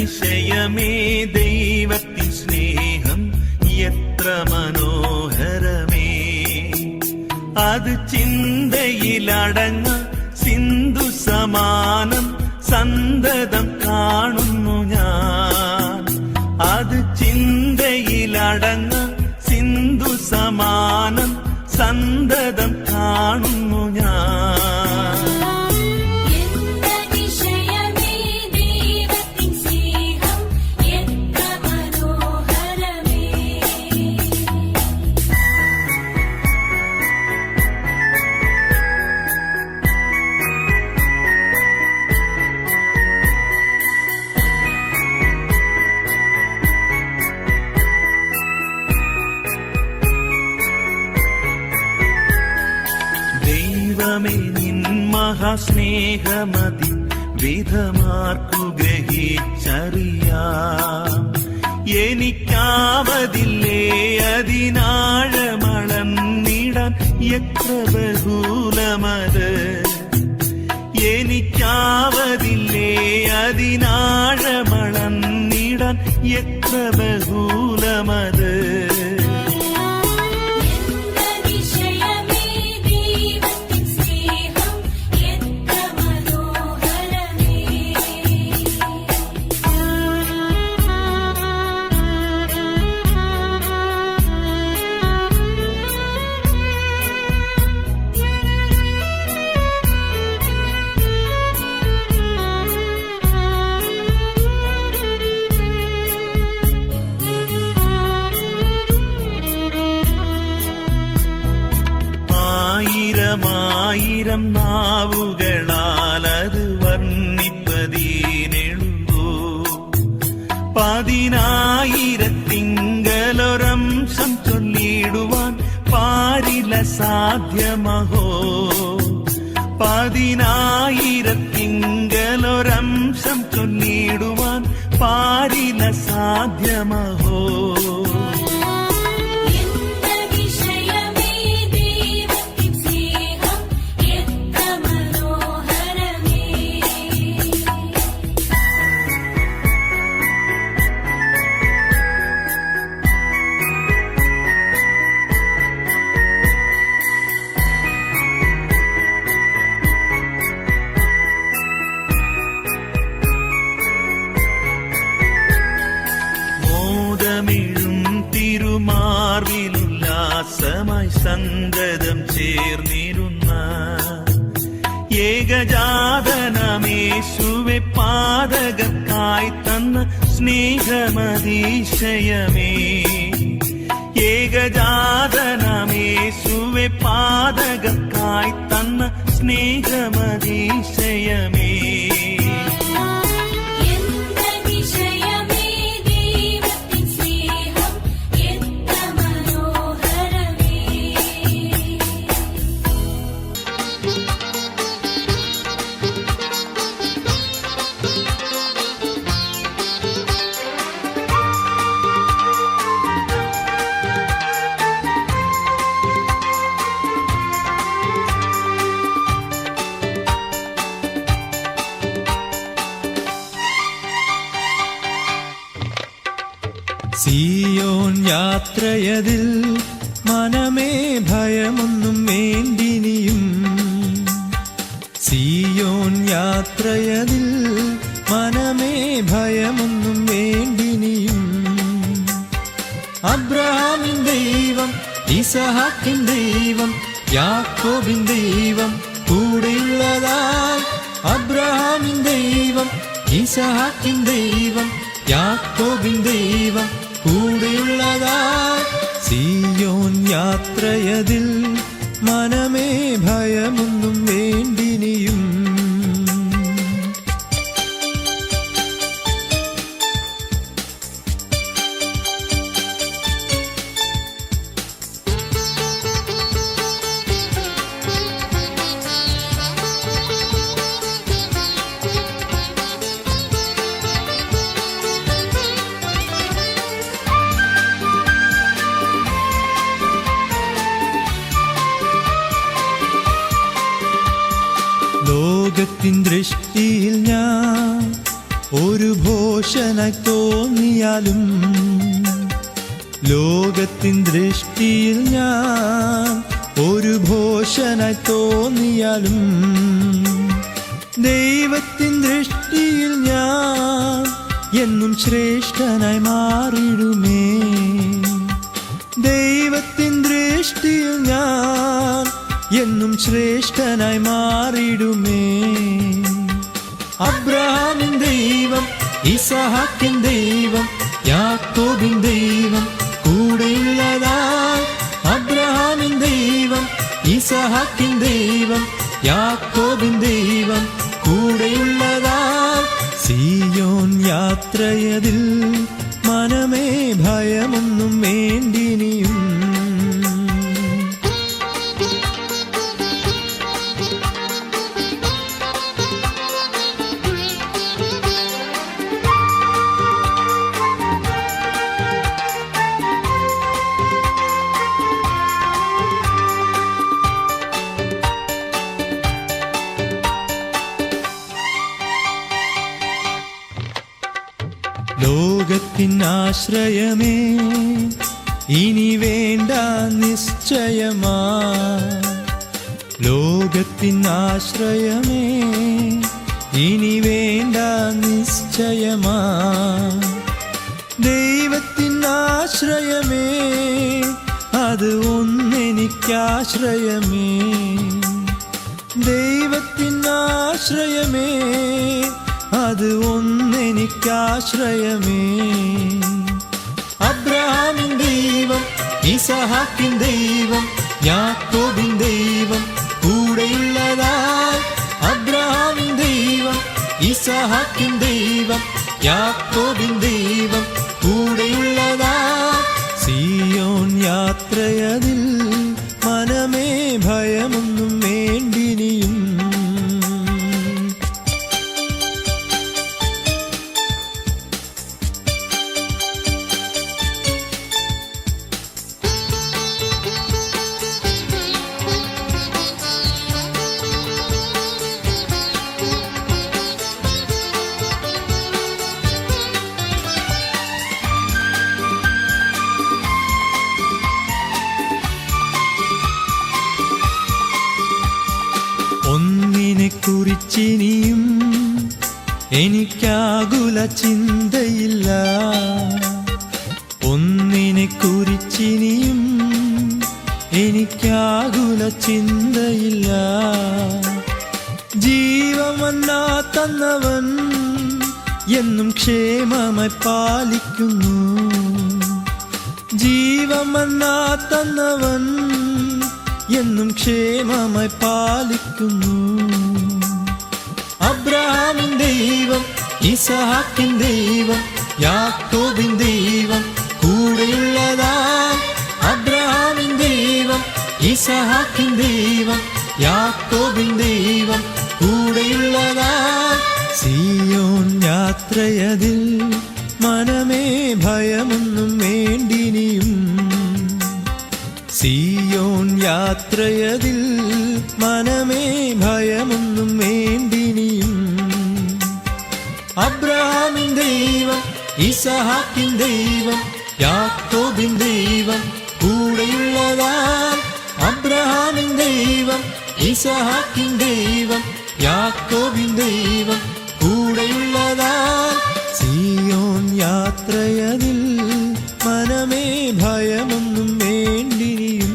ചിന്തതിശയമേ ദൈവത്തിൻ സ്നേഹം എത്ര മനോഹരമേ. അത് ചിന്തയിലടങ്ങ സിന്ധു സമാനം സന്തതം കാണുന്നു ഞാൻ. അത് ചിന്തയിലടങ്ങ സിന്ധു സമാനം സന്തതം കാണുന്നു ഞാൻ. ദൈവമേ നിൻ മഹാസ്നേഹമതി വിധമാർക്കു ഗ്രഹിച്ചറിയാം. എനിക്കാവതില്ലേ അതിനാഴമളന്നിടാൻ എത്ര ബഹുലമത്. എനിക്കാവതില്ലേ അതിനാഴമളന്നിടാൻ എത്ര ബഹുലമത്. ആയിരം നാവുകളാൽ അത് വർണ്ണിപ്പതീനെഴുതൂ. 10,000 ചൊല്ലിടുവാൻ പാരില സാധ്യമഹോ. 10,000 ചൊല്ലിടുവാൻ പാരില സാധ്യമഹോ. തിരുമാർവിലുല്ലാസമായി സന്തതം ചേർന്നിരുന്ന ഏകജാതനമേശുവെ പാതകർക്കായി തന്ന സ്നേഹമതിശയമേ. ഏകജാതനമേശുവെ പാതകർക്കായി തന്ന സ്നേഹമതിശയമേ. സിയോൻ യാത്രയതിൽ മനമേ ഭയമൊന്നും വേണ്ടിനിയും. സിയോൻ യാത്രയതിൽ മനമേ ഭയമൊന്നും വേണ്ടിനിയും. അബ്രഹാമിൻ ദൈവം, ഇസഹാക്കിൻ ദൈവം, യാക്കോബിൻ ദൈവം കൂടെയുള്ളതാൽ. അബ്രഹാമിൻ ദൈവം, ഇസഹാക്കിൻ ദൈവം, യാക്കോബിൻ ദൈവം കൂടെയുള്ളതാൽ. സിയോൻ യാത്രയതിൽ മനമേ ഭയമൊന്നും വേണ്ടിനിയും. ലോകത്തിൻ ദൃഷ്ടിയിൽ ഞാൻ ഒരു ഭോഷനായി തോന്നിയാലും ലോകത്തിൻ ദൃഷ്ടിയിൽ ഞാൻ ഒരു ഭോഷനായി തോന്നിയാലും ദൈവത്തിൻ ദൃഷ്ടിയിൽ ഞാൻ എന്നും ശ്രേഷ്ഠനായി മാറിടുമേ. ദൈവത്തിൻ ദൃഷ്ടിയിൽ ഞാൻ എന്നും ശ്രേഷ്ഠനായി മാറിടുമേ. അബ്രഹാമിൻ ദൈവം, ഇസഹാക്കിൻ ദൈവം, യാക്കോബിൻ ദൈവം കൂടെയുള്ളതായി. അബ്രഹാമിൻ ദൈവം, ഇസഹാക്കിൻ ദൈവം, യാക്കോബിൻ ദൈവം കൂടെയുള്ളതായി. സിയോൻ യാത്രയതിൽ മനമേ ഭയമൊന്നും വേണ്ടിനിയും. ലോകത്തിനാശ്രയമേ ഇനി വേണ്ട നിശ്ചയമാ. ലോകത്തിനാശ്രയമേ ഇനി വേണ്ട നിശ്ചയമാ. ദൈവത്തിനാശ്രയമേ അത് ഒന്നെനിക്കാശ്രയമേ. ദൈവത്തിനാശ്രയമേ അത് ഒന്നെനിക്കാശ്രയമേ. അബ്രഹാമിൻ ദൈവം, ഇസഹാക്കിൻ ദൈവം, യാക്കോബിൻ ദൈവം കൂടെയുള്ളതായി. അബ്രഹാമിൻ ദൈവം, ഇസഹാക്കിൻ ദൈവം, യാക്കോബിൻ ദൈവം കൂടെയുള്ളതായി. സിയോൻ യാത്രയതിൽ മനമേ ഭയമൊന്നും വേണ്ടിനിയും. ഒന്നിനെ കുറിച്ചിനിയും എനിക്കാകുല ചിന്തയില്ല. ഒന്നിനെ കുറിച്ചിനിയും എനിക്കാകുല ചിന്തയില്ല. ജീവമന്നാ തന്നവൻ എന്നും ക്ഷേമമായി പാലിക്കുന്നു. ജീവമന്നാ തന്നവൻ എന്നും ക്ഷേമമായി പാലിക്കുന്നു. അബ്രഹാമിൻ ദൈവം, ഇസഹാക്കിൻ ദൈവം, യാക്കോബിൻ ദൈവം കൂടെയുള്ളതായി. അബ്രഹാമിൻ ദൈവം, ഇസഹാക്കിൻ ദൈവം, യാക്കോബിൻ ദൈവം കൂടെയുള്ളതായി. സിയോൻ യാത്രയതിൽ മനമേ ഭയമൊന്നും വേണ്ടിനിയും. സിയോൻ യാത്രയതിൽ മനമേ ഭയമൊന്നും വേണ്ടിനിയും. അബ്രഹാമിൻ ദൈവം, ഇസഹാക്കിൻ ദൈവം, യാക്കോബിൻ ദൈവം കൂടെയുള്ളതായി. അബ്രഹാമിൻ ദൈവം, ഇസഹാക്കിൻ ദൈവം, യാക്കോബിൻ ദൈവം കൂടെയുള്ളതായി. സിയോൻ യാത്രയതിൽ മനമേ ഭയമൊന്നും വേണ്ടിനിയും.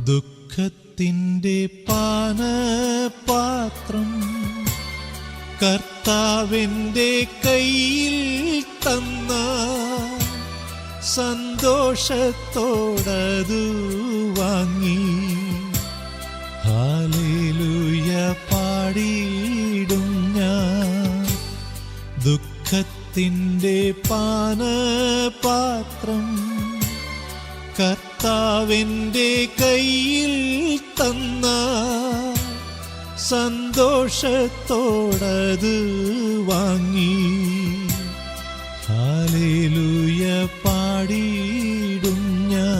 ദുഃഖത്തിൻ്റെ പാനപാത്രം കർത്താവിൻ്റെ കയ്യിൽ തന്ന സന്തോഷത്തോടതു വാങ്ങി ഹല്ലേലൂയ പാടിയിടും ഞാൻ. ദുഃഖ ദുഃഖത്തിൻ്റെ പാനപാത്രം കർത്താവിൻ്റെ കയ്യിൽ തന്ന സന്തോഷത്തോടത് വാങ്ങി ഹല്ലേലൂയ പാടിയിടും ഞാൻ.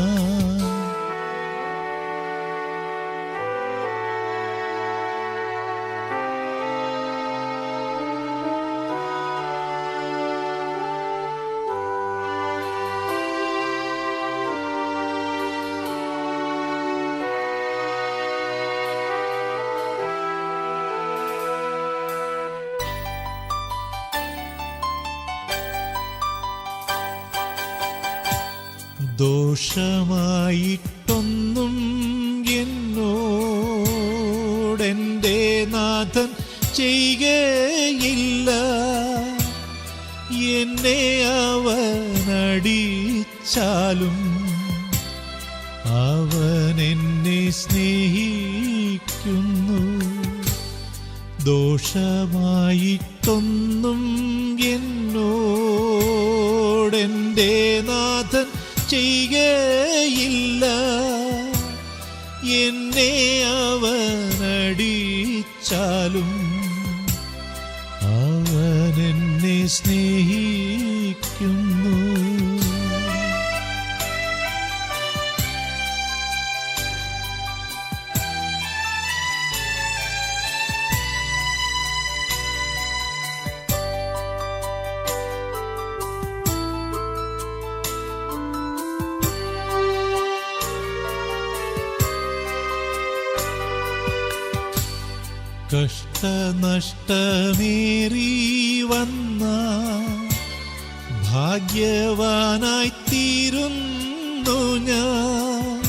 ദോഷമായിട്ടൊന്നും എന്നോടെൻ്റെ നാഥൻ ചെയ്യുകയില്ല. എന്നെ അവനടിച്ചാലും അവൻ എന്നെ സ്നേഹിക്കുന്നു. ദോഷമായിട്ടൊന്നും എന്നോടെൻ്റെ നാഥൻ ചെയ്യുകയില്ല. എന്നെ അവനടിച്ചാലും അവൻ എന്നെ സ്നേഹിക്കുന്നു. കഷ്ടനഷ്ടമേറി വന്ന ഭാഗ്യവാനായിത്തീരുന്നു ഞാൻ.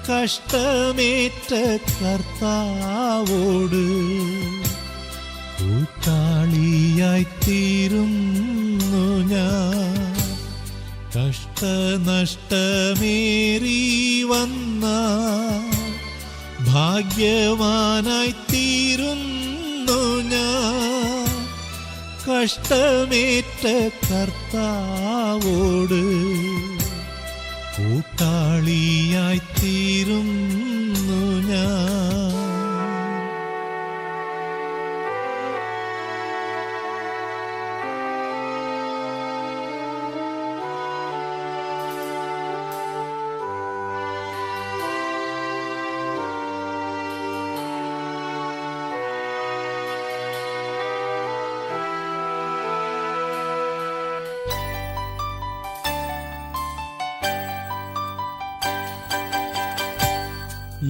കഷ്ടമേറ്റ കർത്താവോട് കൂട്ടാളിയായിത്തീരുന്നു ഞാൻ. കഷ്ടനഷ്ടമേറി വന്ന ഭാഗ്യവാനായിത്തീരുന്നു ഞാൻ. കഷ്ടമേറ്റ കർത്താവോട് കൂട്ടാളിയായിത്തീരുന്നു ഞാൻ.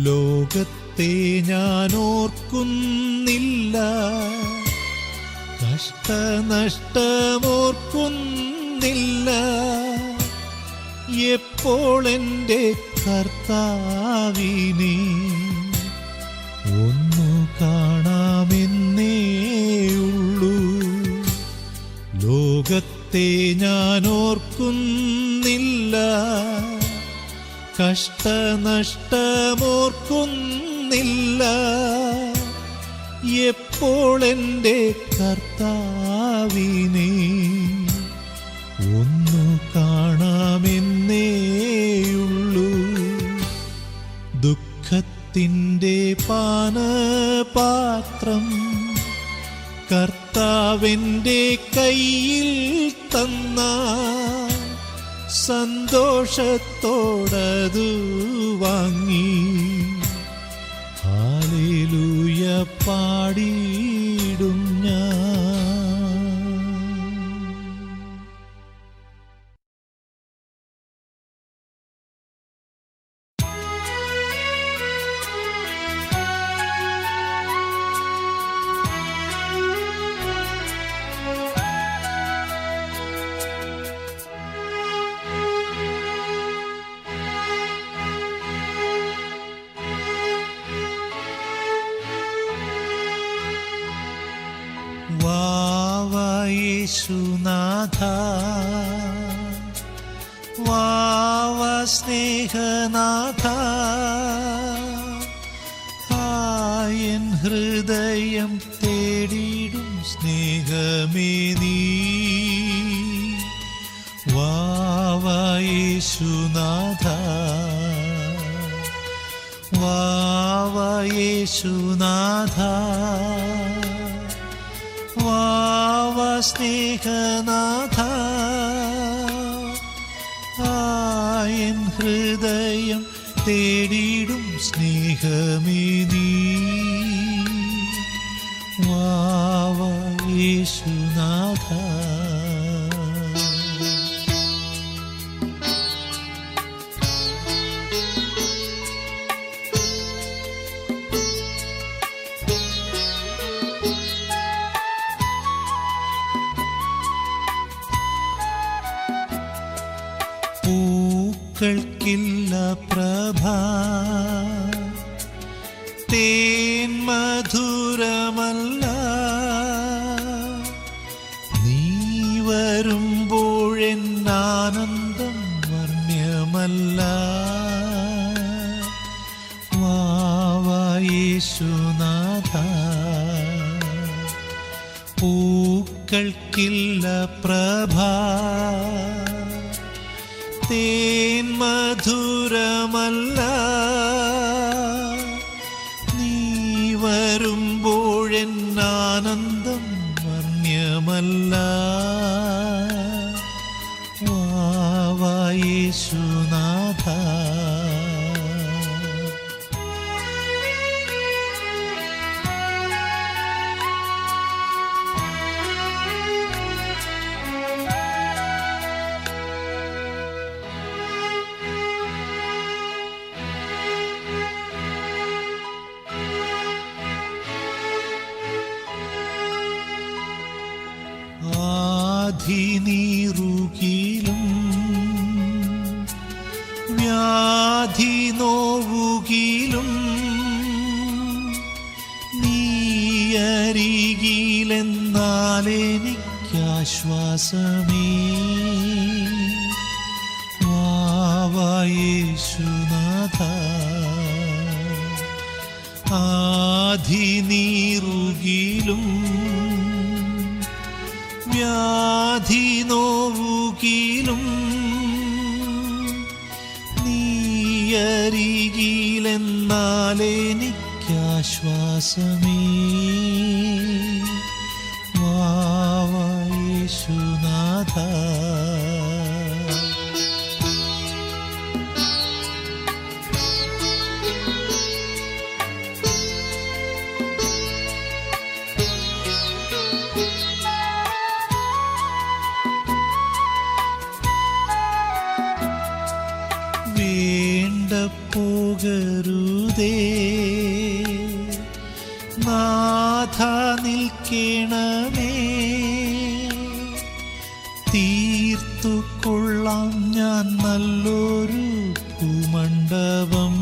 ലോകത്തെ ഞാൻ ഓർക്കുന്നില്ല, കഷ്ടനഷ്ടമോർക്കുന്നില്ല. എപ്പോൾ എൻ്റെ കർത്താവിനെ ഒന്നു കാണാമെന്നേയുള്ളൂ. ലോകത്തെ ഞാൻ ഓർക്കുന്നില്ല, കഷ്ടനഷ്ടമോർക്കുന്നില്ല. എപ്പോൾ എൻ്റെ കർത്താവിനെ ഒന്നു കാണാമെന്നേയുള്ളൂ. ദുഃഖത്തിൻ്റെ പാനപാത്രം കർത്താവിൻ്റെ കയ്യിൽ തന്ന സന്തോഷത്തോടതു വാങ്ങി ഹല്ലേലൂയ പാടിയിടും ഞാൻ. യേശുനാഥ വാവ സ്നേഹനാഥ, എൻ ഹൃദയം തേടിടും സ്നേഹമേ നീ യേശുനാഥ വാവ യേശുനാഥ വാവ സ്നേഹനാഥ എൻ ഹൃദയം തേടിടും സ്നേഹമേ നീ വാവ യേശുനാഥ പൂക്കൾക്കില്ല പ്രഭ തേൻ മധുരമല്ല നീ വരുമ്പോഴെന്നാനന്ദം വർണ്ണ്യമല്ല വാവ യേശുനാഥ പൂക്കൾക്കില്ല പ്രഭ തേൻ മധുരമല്ല നീ വരുമ്പോഴെന്നാനന്ദം വർണ്ണ്യമല്ല വാവ യേശുനാഥ നീറുകിലും വ്യാധി നോവുകിലും നീയരികിലെന്നാലെനിക്കാശ്വാസമേ വാവ യേശുനാഥ ആധി നീറുകിലും വ്യാധി നോവുകിലും നീയരികിലെന്നാലെനിക്കാശ്വാസമേ വാവ യേശുനാഥ പോകരുതേ നാഥ നിൽക്കണമേ തീർത്തു കൊള്ളാം ഞാൻ നല്ലൊരു ഭൂമണ്ഡപം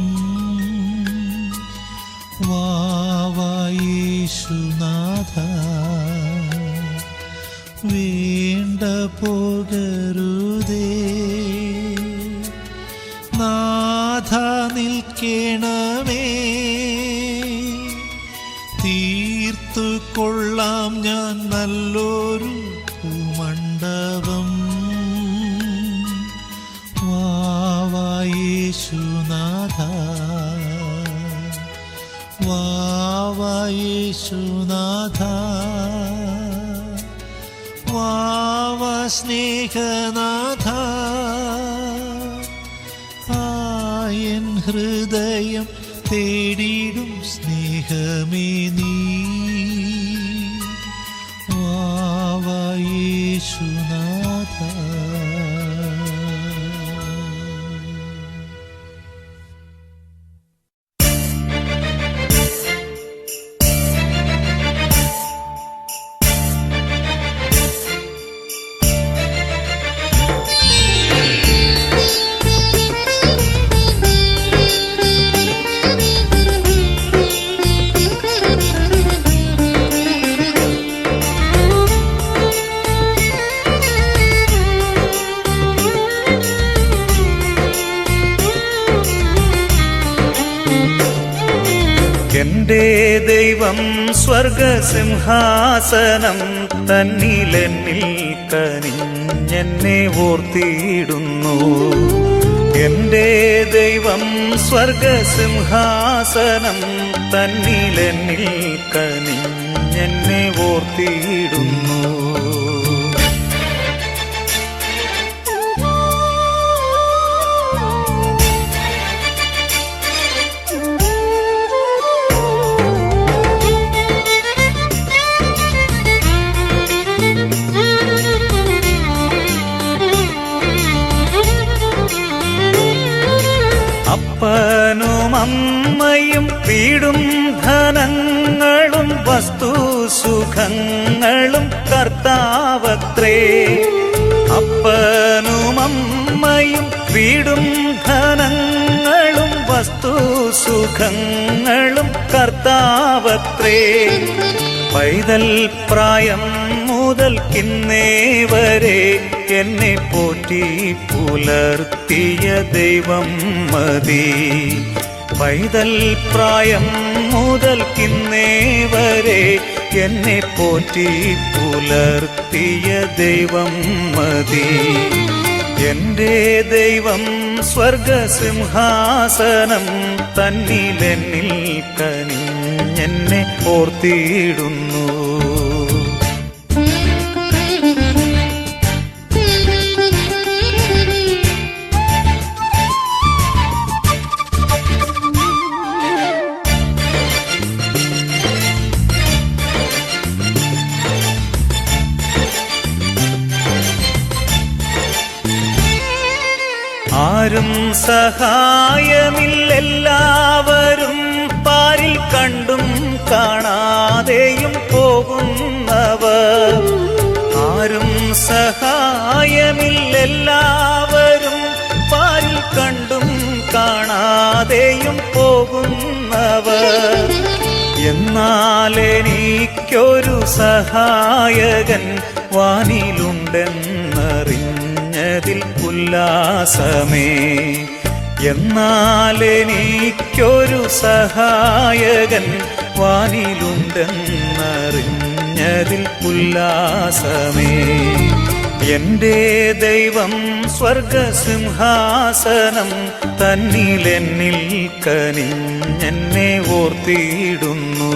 വാവ യേശുനാഥ വേണ്ട പോകരുതേ നാഥ നിൽക്കണമേ തീർത്തു കൊള്ളാം ഞാൻ നല്ലൊരു ഭൂമണ്ഡപം വാവ യേശുനാഥ വാവ യേശുനാഥ വാവ സ്നേഹനാഥ എൻ ഹൃദയം തേടിടും സ്നേഹമേ നീ വാവ യേശുനാഥ എന്റെ ദൈവം സ്വർഗസിംഹാസനം തന്നിലെന്നിൽ കനിഞ്ഞെന്നെ ഓർത്തിയിടുന്നു. എന്റെ ദൈവം സ്വർഗസിംഹാസനം തന്നിലെന്നിൽ കനിഞ്ഞെന്നെ ഓർത്തിയിടുന്നു. അപ്പനും അമ്മയും വീടും ധനങ്ങളും വസ്തുസുഖങ്ങളും കർത്താവത്രേ. അപ്പനും അമ്മയും വീടും ധനങ്ങളും വസ്തുസുഖങ്ങളും കർത്താവത്രേ. പൈതൽ പ്രായം മുതൽക്കിന്നേ വരെ എന്നെ പോറ്റി പുലർത്തിയ ദൈവം മതി. പൈതൽ പ്രായം മുതൽക്കിന്നേ വരെ എന്നെ പോറ്റി പുലർത്തിയ ദൈവം മതി. എന്റെ ദൈവം സ്വർഗസിംഹാസനം തന്നിലെന്നിൽ കനിഞ്ഞെന്നെ ഓർത്തിയിടുന്നു. ആരും സഹായമില്ലെല്ലാവരും പാരിൽ കണ്ടും കാണാതെയും പോകുന്നവർ. ആരും സഹായമില്ലെല്ലാവരും പാരിൽ കണ്ടും കാണാതെയും പോകുന്നവർ. എന്നാലെനിക്കൊരു സഹായകൻ വാനിലുണ്ടെന്നറിഞ്ഞതിൽ ഉല്ലാസമേ. എന്നാലെനിക്കൊരു സഹായകൻ വാനിലുണ്ടെന്നറിഞ്ഞതിൽ ഉല്ലാസമേ. എന്റെ ദൈവം സ്വർഗസിംഹാസനം തന്നിലെന്നിൽ കനിഞ്ഞെന്നെ ഓർത്തിയിടുന്നു.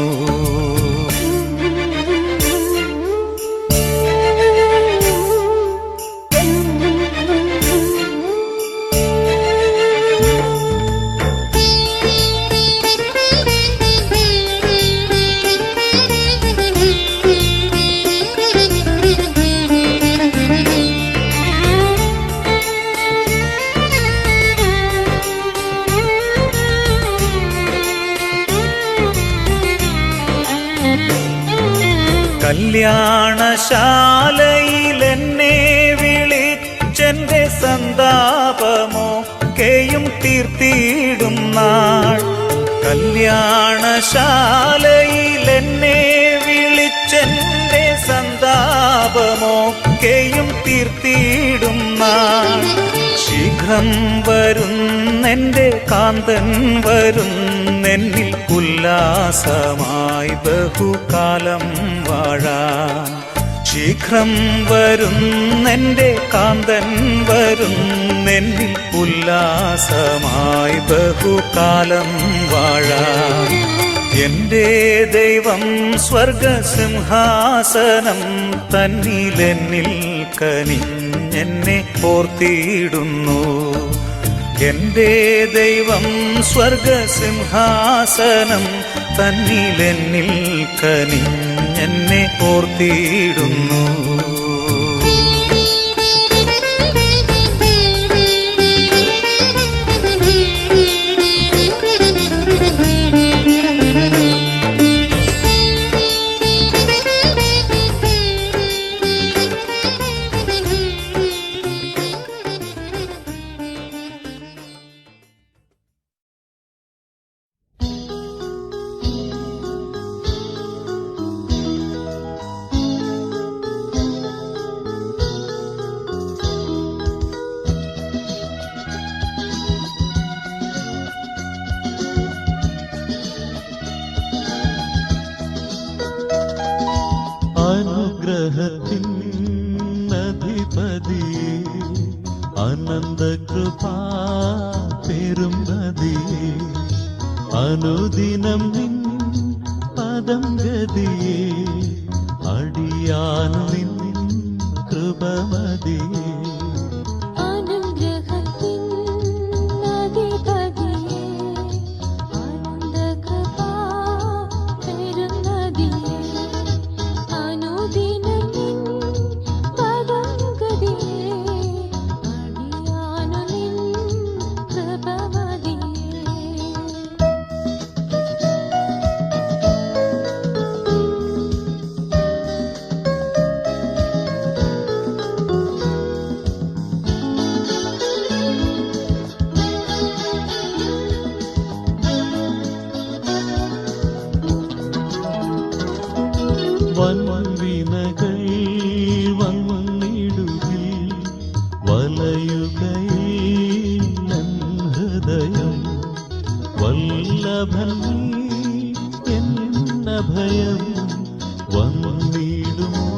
കല്യാണശാലയിലെന്നെ വിളിച്ചെന്റെ സന്താപമൊക്കെയും തീർത്തിയിടും നാൾ. കല്യാണശാലയിലെന്നെ വിളിച്ചെന്റെ സന്താപമൊക്കെയും തീർത്തിയിടും നാൾ. ശീഘ്രം വരുന്നെന്റെ കാന്തൻ വരുന്നെന്നിൽ ഉല്ലാസമായി ബഹുകാലം വാഴാൻ. ശീഘ്രം വരുന്നെന്റെ കാന്തൻ വരുന്നെന്നിൽ ഉല്ലാസമായി ബഹുകാലം വാഴാൻ. എന്റെ ദൈവം സ്വർഗസിംഹാസനം തന്നിലെന്നിൽ കനിഞ്ഞെന്നെ ഓർത്തിയിടുന്നു. എന്റെ ദൈവം സ്വർഗസിംഹാസനം തന്നിലെന്നിൽ കനിഞ്ഞെന്നെ ഓർത്തിയിടുന്നു. അനുഗ്രഹത്തിൻ അധിപതിയെ അനന്തകൃപാ പെരും നദിയേ അനുദിനം നിൻ പദം ഗതിയേ അടിയാനു നിൻ കൃപമതിയേ വൻവിനകൾ വന്നിടുകിൽ വലയുകയിൽ ഹൃദയം വല്ലഭൻ എന്ന ഭയം വന്നിടുമോ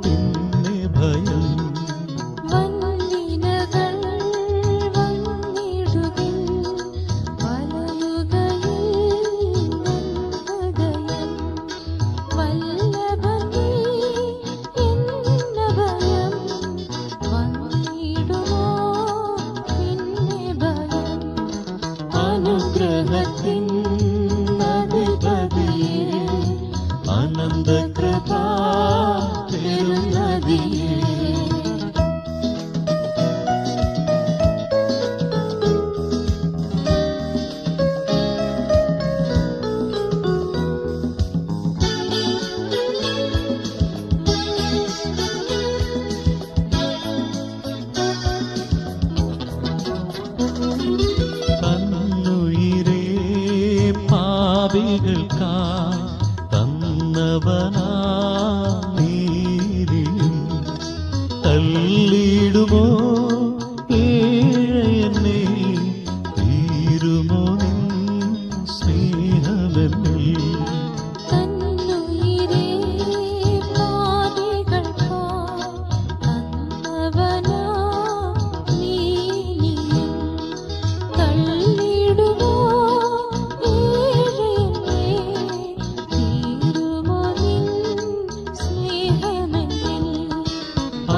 പിന്നെ ഭയം അനുഗ്രഹത്തിൻ അധിപതിയേ അനന്തകൃപാ പെരും നദിയേ പാപികൾക്കാ തന്നവനാ നീതിയും തള്ളിടുമോ ഏഴയനെ തീരുമോ നിൻ സ്നേഹമെന്നിൽ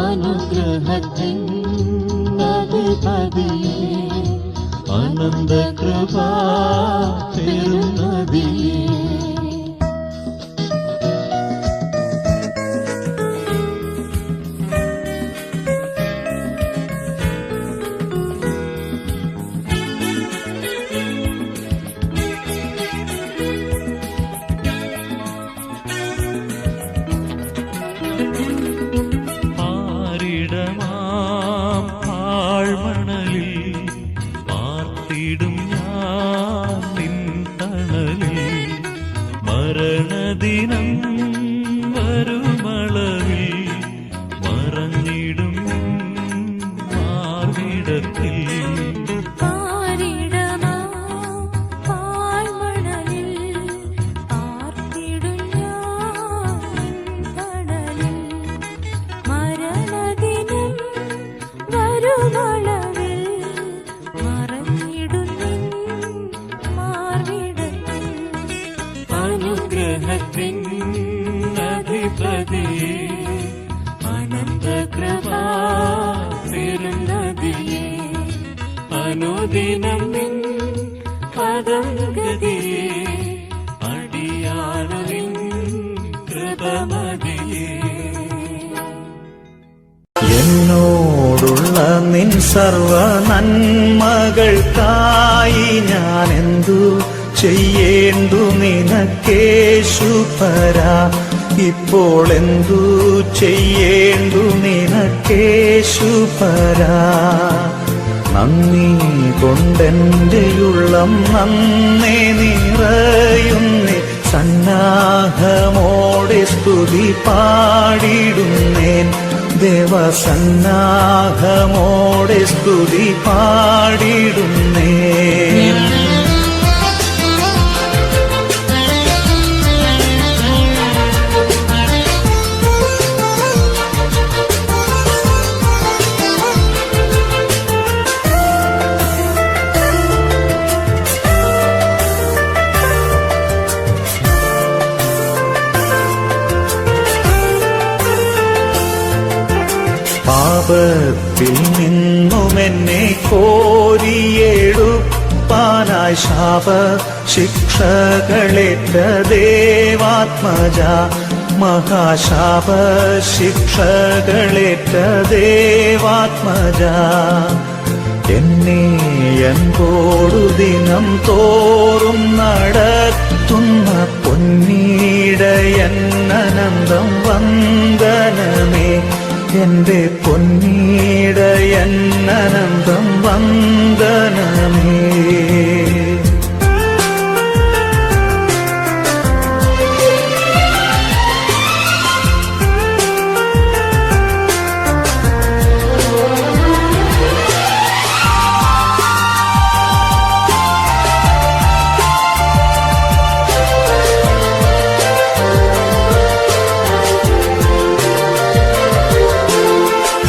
അനുഗ്രഹത്തിൻ അധിപതിയേ അനന്തകൃപാ പെരും നദിയേ ആഴ്മണലിൽ പാർത്തിടും ഞാൻ നിൻ തണലിൽ മരണദിനം വരുമളവിൽ മറഞ്ഞിടും മാർവിടത്തിൽ അനുഗ്രഹത്തിൻ അധിപതിയേ അനന്തകൃപാ പെരും നദിയേ അനുദിനം നിൻ പദം ഗതിയേ അടിയാനു നിൻ കൃപമതിയേ എന്നോടുള്ള നിൻ സർവ നന്മകൾക്കായി ഞാൻ എന്തു ചെയ്യേണ്ടു നിനക്കേശുപരാ ഇപ്പോൾ എന്തു ചെയ്യേണ്ടു നിനക്കേശുപരാ നന്ദി കൊണ്ടെൻ്റെയുള്ളം നന്നേ നിറയുന്നേ സന്നാഹമോടെ സ്തുതി പാടിടുന്നേൻ ദേവസന്നാഹമോടെ സ്തുതി പാടിടുന്നേൻ പാപത്തിൽ നിന്നുമെന്നെ കോരിയെടുപ്പാനായി ശാപ ശിക്ഷകളേറ്റ ദേവാത്മജ, മഹാശാപ ശിക്ഷകളേറ്റ ദേവാത്മജ, എന്നെ അൻപോടു ദിനം തോറും നടത്തുന്ന പൊന്നീടയൻ അനന്തം വന്ദനമേ, എന്റെ പൊന്നീടയൻ അനന്തം വന്ദനമേ.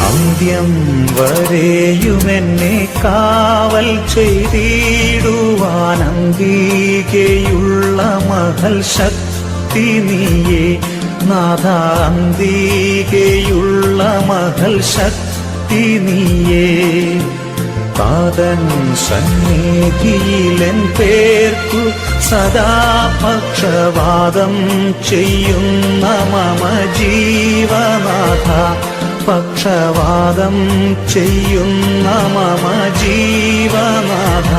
അന്ത്യം വരെയുമെന്നെ കാവൽ ചെയ്തിടുവാൻ അന്തികയുള്ള മഹൽ ശക്തി നീയേ നാഥ, അന്തികയുള്ള മഹൽ ശക്തി നീയേ. താതൻ സന്നിധിയിലെൻ പേർക്കു സദാ പക്ഷവാദം ചെയ്യുന്ന മമ ജീവനാഥ, പക്ഷവാദം ചെയ്യുന്ന മമ ജീവനാഥ.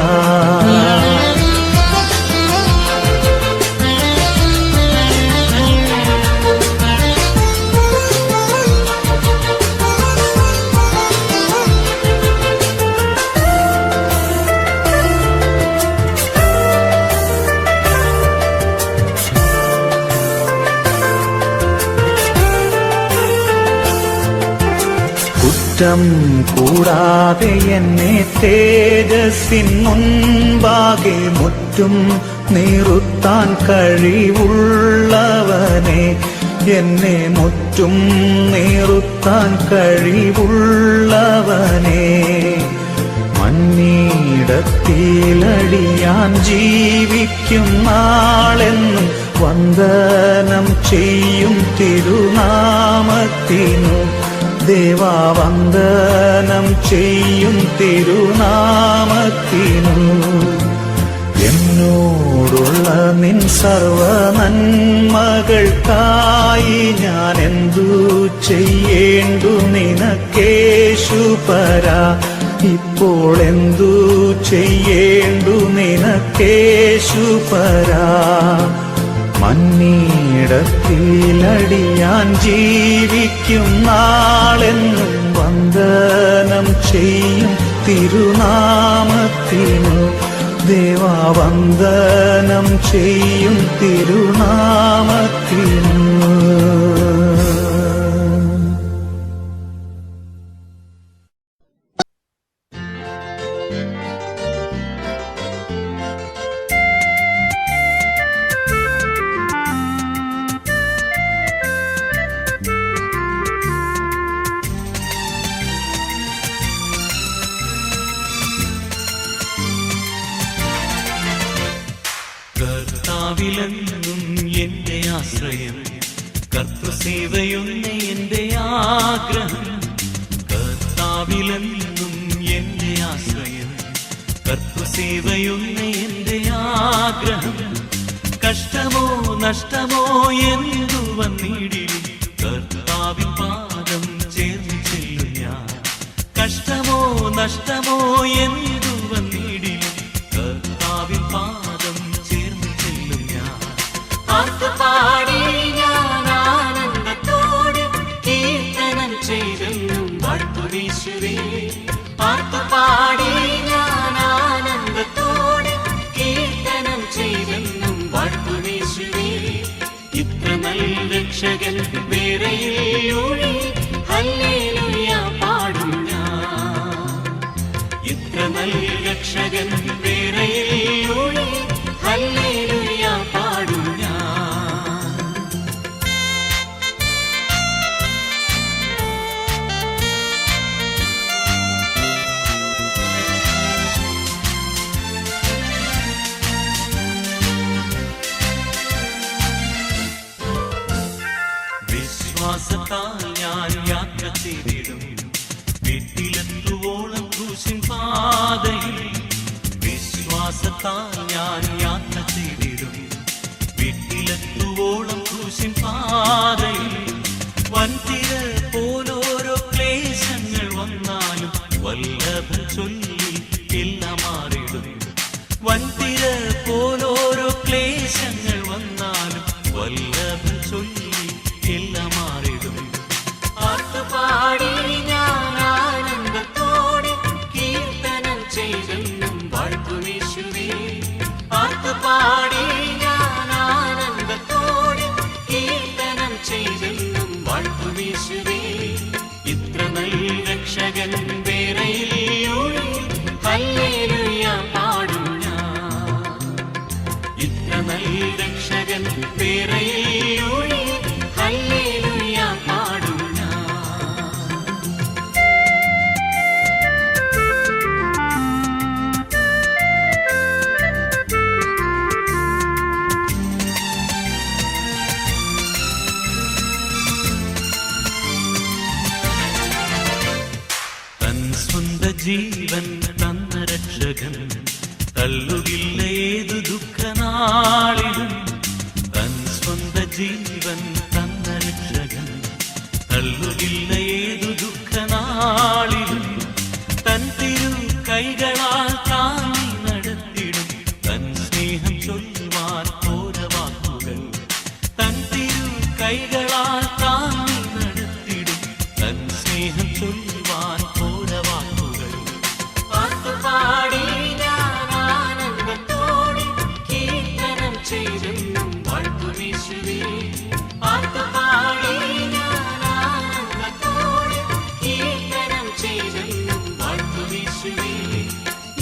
കുറ്റം കൂടാതെ എന്നെ തേജസ്സിൻ മുൻപാകെ മുറ്റും നിറുത്താൻ കഴിവുള്ളവനെ, എന്നെ മുറ്റും നിറുത്താൻ കഴിവുള്ളവനെ, മണ്ണിടത്തിലടിയാൻ ജീവിക്കും നാളെന്നും വന്ദനം ചെയ്യും തിരുനാമത്തിനു, ദേവാ വന്ദനം ചെയ്യും തിരുനാമത്തിനു. എന്നോടുള്ള നിൻ സർവ നന്മകൾക്കായി ഞാൻ എന്തു ചെയ്യേണ്ടു നിനക്കേശുപരാ, ഇപ്പോൾ എന്തു ചെയ്യേണ്ടു നിനക്കേശുപരാ. മണ്ണിടത്തിലടിയാൻ ജീവിക്കും നാളെന്നും വന്ദനം ചെയ്യും തിരുനാമത്തിനു, ദേവാ വന്ദനം ചെയ്യും തിരുനാമത്തിനു. കർത്താവിലെന്നും എന്റെ ആശ്രയം, കർത്തൃസേവയൊന്നേ എന്റെ ആഗ്രഹം. കർത്താവിലെന്നും എന്റെ ആശ്രയം, കർത്തൃസേവയൊന്നേ എന്റെ ആഗ്രഹം. കഷ്ടമോ നഷ്ടമോ എന്തു വന്നിടിലും കർത്താവിൻ പാദം ചേർന്ന് ചെല്ലും ഞാൻ. കഷ്ടമോ നഷ്ടമോ എന്തു വന്നിടിലും കർത്താവിൻ പാദം ചേർന്ന് ചെല്ലും ഞാൻ. പാടി ഞാൻ ആനന്ദത്തോടെ കീർത്തനം ചെയ്തെന്നും വാഴ്ത്തുവീശുവേ. പാടി ഞാൻ ആനന്ദത്തോടെ കീർത്തനം ചെയ്തെന്നും വാഴ്ത്തുവീശുവേ. ഇത്ര നല്ല രക്ഷകൻ വേറെയില്ലൊഴി ഹല്ലേലൂയ പാടും ഞാൻ. ഇത്ര നല്ല രക്ഷകൻ വേറെയില്ലൊഴി ഹല്ലേലൂയ പാടും ഞാൻ. വിശ്വാസത്താൽ ഞാൻ യാത്ര ചെയ്തിടും ഓർത്താൽ ഞാൻ യാത്ര ചെയ്തിടും. വീട്ടിലെത്തുവോളം ക്രൂശിൻ പാതയിൽ വൻതിര പോലോരോ ക്ലേശങ്ങൾ വന്നാലും വല്ലഭൻ ചൊല്ലി എല്ലാം മാറിടും. വൻതിര പോലോരോ ക്ലേശങ്ങൾ വന്നാലും വല്ലഭൻ ചൊല്ലി എല്ലാം മാറിടും. പാട്ടുപാടി ഞാൻ ആനന്ദത്തോടെ കീർത്തനം ചെയ്തെന്നും വാഴ്ത്തുമീശുവേ. പാട്ടുപാടി ഞാൻ ആനന്ദത്തോടെ കീർത്തനം ചെയ്തെന്നും വാഴ്ത്തുമീശുവേ. ഇത്ര നല്ല രക്ഷകൻ വേറെയില്ലൊഴി ഹല്ലേലൂയ പാടും ഞാൻ. ഇത്ര നല്ല രക്ഷകൻ വേറെയില്ലൊഴി ഹല്ലേലൂയ പാടും ഞാൻ. തൻ സ്വന്ത ജീവൻ തന്ന രക്ഷകൻ തള്ളുകില്ല ഏതു ദുഃഖനാളിലും. തൻ സ്വന്ത ജീവൻ തന്ന രക്ഷകൻ തള്ളുകില്ല ഏതു ദുഃഖനാളിലും. തൻ തിരു കൈകളാൽ താങ്ങി നടത്തിടും. തൻ സ്നേഹം ചൊല്ലുവാൻ ഓരവാക്കുകൾ. തൻ തിരു കൈകളാൽ താങ്ങി നടത്തിടും. തൻ സ്നേഹം ചൊല്ലുവാൻ ഓരവാക്കുകൾ. പാട്ടുപാടി ഞാൻ ആനന്ദത്തോടെ കീർത്തനം ചെയ്തെന്നും വാഴ്ത്തുമീശുവേ. പാട്ടുപാടി ഞാൻ ആനന്ദത്തോടെ കീർത്തനം ചെയ്തെന്നും വാഴ്ത്തുമീശുവേ.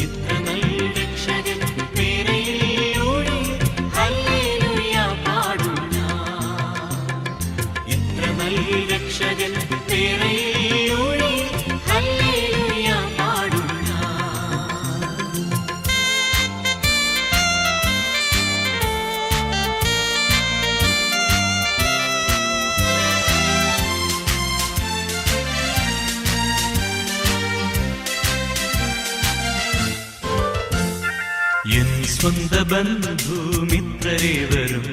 ഇത്ര നല്ല രക്ഷകൻ വേറെയില്ലൊഴി ഹല്ലേലൂയ പാടും ഞാൻ. ഇത്ര നല്ല രക്ഷകൻ വേറെയില്ലൊഴി ഹല്ലേലൂയ പാടും ഞാൻ. എൻ സ്വന്ത ബന്ധുമിത്രരേവരും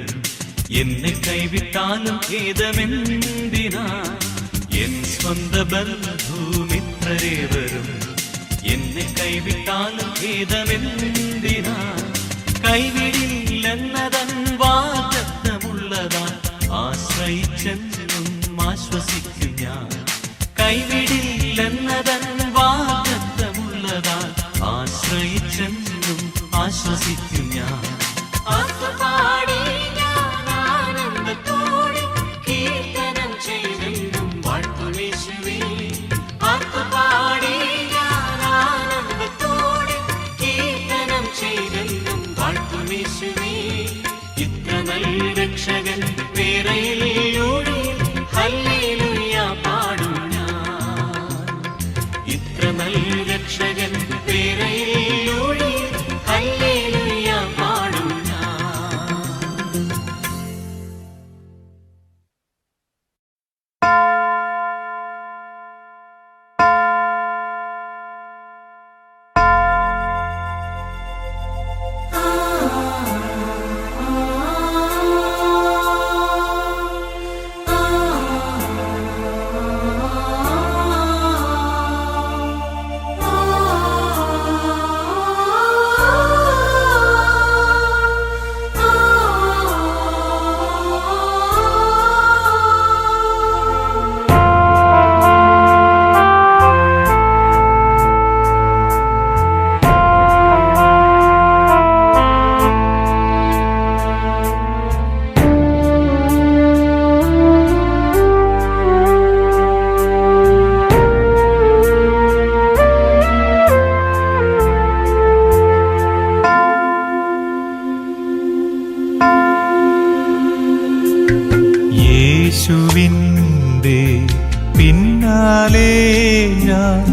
എന്നെ കൈവിട്ടാലും ഖേദമെന്തിനാ. എൻ സ്വന്ത ബന്ധുമിത്രരേവരും എന്നെ കൈവിട്ടാലും ഖേദമെന്തിനാ. കൈവിടില്ലെന്നതൻ വാഗ്ദത്തമുള്ളതാ ആശ്രയിച്ചെന്നും ആശ്വസിക്കും ഞാൻ. കൈവിടില്ലെന്നതൻ വാഗ്ദത്തമുള്ളതാ ആശ്രയിച്ചെന്നും ആശ്വസിക്കും ഞാൻ. പാട്ടുപാടി ഞാൻ ആനന്ദത്തോടെ കീർത്തനം ചെയ്തെന്നും വാഴ്ത്തുമീശുവേ. പാട്ടുപാടി ഞാൻ ആനന്ദത്തോടെ കീർത്തനം ചെയ്തെന്നും വാഴ്ത്തുമീശുവേ. ഇത്ര നല്ല രക്ഷകൻ വേറെയില്ലൊഴി ഹല്ലേലൂയ പാടും ഞാൻ. ഇത്ര നല്ല രക്ഷകൻ വേറെയില്ലൊഴി ഹല്ലേലൂയ പാടും ഞാൻ. യേശുവിൻ്റെ പിന്നാലെ ഞാൻ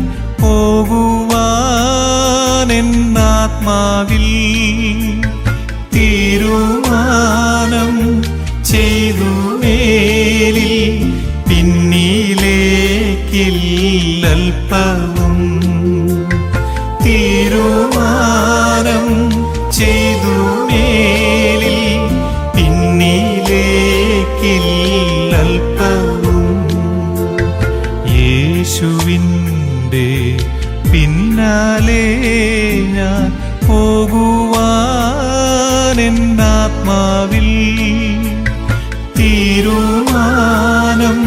പോകുവാനെന്നാത്മാവിൽ തീരുമാനം ചെയ്തു മേലിൽ പിന്നിലേക്കില്ലൽപ്പവും തീരുമാനം ചെയ്തു നിന്റെ പിന്നാലെ ഞാൻ പോകുവാൻ എന്നാത്മാവിൽ തീരുമാനം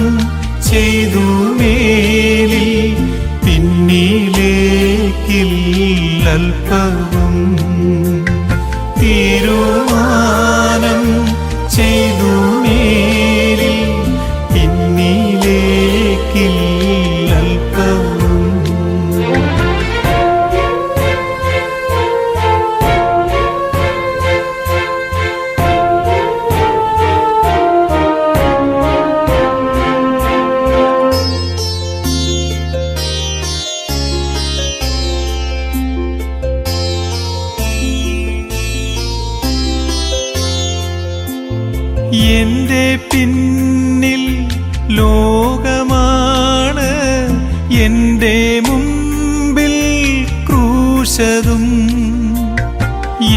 ചെയ്തു മേലിൽ പിന്നിലേക്കില്ലൽപ്പവും തീരുമാനം ചെയ്തു മേലിൽ പിന്നിലേക്കില്ലൽപ്പവും എന്റെ പിന്നിൽ ലോകമാണ്, എന്റെ മുമ്പിൽ ക്രൂശതും.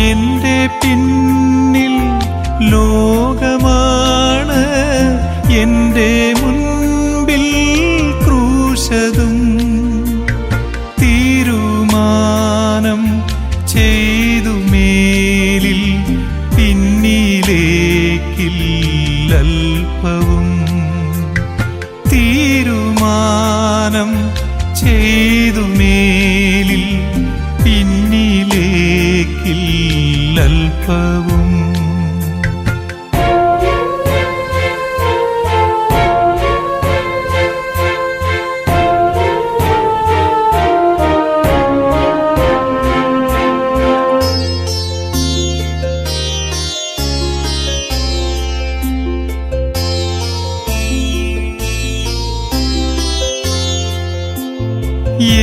എന്റെ പിന്നിൽ ലോകമാണ്, എന്റെ മുൻപിൽ ക്രൂശതും. തീരുമാനം ചെയ്തു മേലിൽ പിന്നിലേക്കില്ലൽപ്പവും തീരുമാനം ചെയ്തു മേലിൽ പിന്നിലേക്കില്ലൽപ്പവും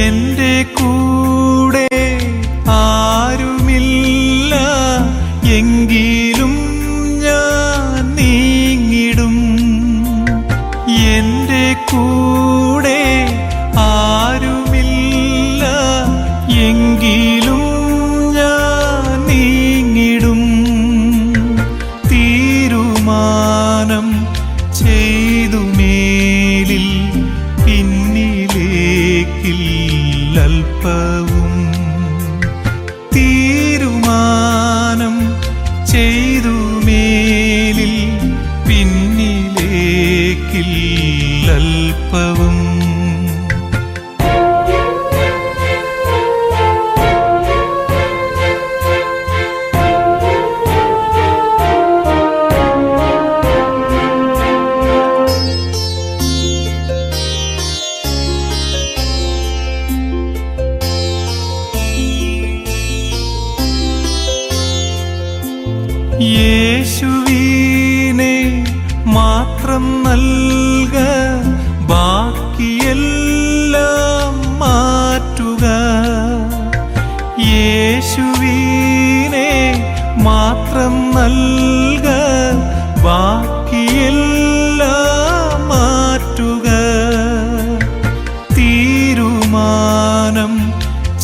എന്റെ കൂടെ ആരുമില്ല എങ്കിലും ഞാൻ നീങ്ങിടും. എന്റെ കൂടെ ആരുമില്ല എങ്കിലും ഞാൻ നീങ്ങിടും. തീരുമാനം ചെയ്തു മേലിൽ പിന്നിലേക്കില്ലൽപ്പവും തീരുമാനം ചെയ്തു മേലിൽ പിന്നിലേക്കില്ലൽപ്പവും യേശുവിനെ മാത്രം നൽക, ബാക്കിയെല്ലാം മാറ്റുക. യേശുവിനെ മാത്രം നൽക, ബാക്കിയെല്ലാം മാറ്റുക. തീരുമാനം